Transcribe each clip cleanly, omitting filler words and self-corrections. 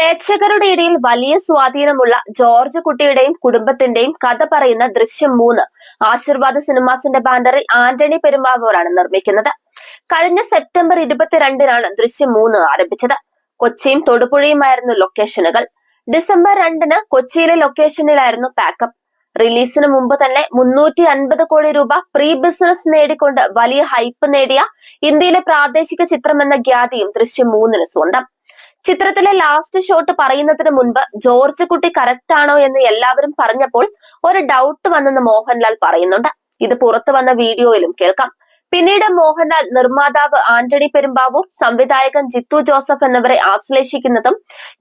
പ്രേക്ഷകരുടെ ഇടയിൽ വലിയ സ്വാധീനമുള്ള ജോർജ് കുട്ടിയുടെയും കുടുംബത്തിന്റെയും കഥ പറയുന്ന ദൃശ്യം 3 ആശീർവാദ് സിനിമാസിന്റെ ബാനറിൽ ആന്റണി പെരുമ്പാവൂരാണ് നിർമ്മിക്കുന്നത്. കഴിഞ്ഞ സെപ്റ്റംബർ 22-നാണ് ദൃശ്യം 3 ആരംഭിച്ചത്. കൊച്ചിയും തൊടുപുഴയുമായിരുന്നു ലൊക്കേഷനുകൾ. ഡിസംബർ 2-ന് കൊച്ചിയിലെ ലൊക്കേഷനിലായിരുന്നു പാക്കപ്പ്. റിലീസിന് മുമ്പ് തന്നെ 350 കോടി രൂപ പ്രീ ബിസിനസ് നേടിക്കൊണ്ട് വലിയ ഹൈപ്പ് നേടിയ ഇന്ത്യയിലെ പ്രാദേശിക ചിത്രമെന്ന ഖ്യാതിയും ദൃശ്യം 3-ന് സ്വന്തം. ചിത്രത്തിലെ ലാസ്റ്റ് ഷോട്ട് പറയുന്നതിന് മുൻപ് ജോർജ് കുട്ടി കറക്റ്റ് ആണോ എന്ന് എല്ലാവരും പറഞ്ഞപ്പോൾ ഒരു ഡൗട്ട് വന്നെന്ന് മോഹൻലാൽ പറയുന്നുണ്ട്. ഇത് പുറത്തു വന്ന വീഡിയോയിലും കേൾക്കാം. പിന്നീട് മോഹൻലാൽ നിർമ്മാതാവ് ആന്റണി പെരുമ്പാവൂർ, സംവിധായകൻ ജിത്തു ജോസഫ് എന്നിവരെ ആശ്ലേഷിക്കുന്നതും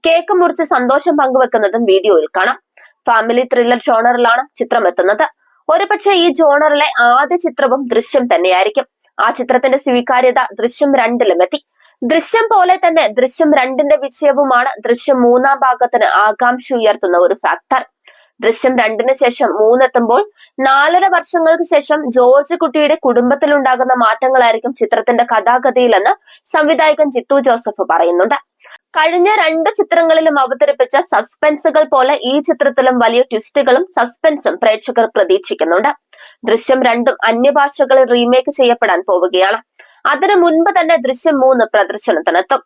കേക്ക് മുറിച്ച് സന്തോഷം പങ്കുവെക്കുന്നതും വീഡിയോയിൽ കാണാം. ഫാമിലി ത്രില്ലർ ജോണറിലാണ് ചിത്രം എത്തുന്നത്. ഒരുപക്ഷെ ഈ ജോണറിലെ ആദ്യ ചിത്രവും ദൃശ്യം തന്നെയായിരിക്കും. ആ ചിത്രത്തിന്റെ സ്വീകാര്യത ദൃശ്യം 2-ലും എത്തി. ദൃശ്യം പോലെ തന്നെ ദൃശ്യം 2-ന്റെ വിജയവുമാണ് ദൃശ്യം 3-ാം ഭാഗത്തിന് ആകാംക്ഷ ഉയർത്തുന്ന ഒരു ഫാക്ടർ. ദൃശ്യം 2-ന് ശേഷം 3 എത്തുമ്പോൾ 4.5 വർഷങ്ങൾക്ക് ശേഷം ജോർജ് കുട്ടിയുടെ കുടുംബത്തിലുണ്ടാകുന്ന മാറ്റങ്ങളായിരിക്കും ചിത്രത്തിന്റെ കഥാഗതിയിലെന്ന് സംവിധായകൻ ജിത്തു ജോസഫ് പറയുന്നുണ്ട്. കഴിഞ്ഞ 2 ചിത്രങ്ങളിലും അവതരിപ്പിച്ച സസ്പെൻസുകൾ പോലെ ഈ ചിത്രത്തിലും വലിയ ട്വിസ്റ്റുകളും സസ്പെൻസും പ്രേക്ഷകർ പ്രതീക്ഷിക്കുന്നുണ്ട്. ദൃശ്യം 2-ഉം അന്യഭാഷകളിൽ റീമേക്ക് ചെയ്യപ്പെടാൻ പോവുകയാണ്. അതിനു മുൻപ് തന്നെ ദൃശ്യം 3 പ്രദർശനത്തിനെത്തും.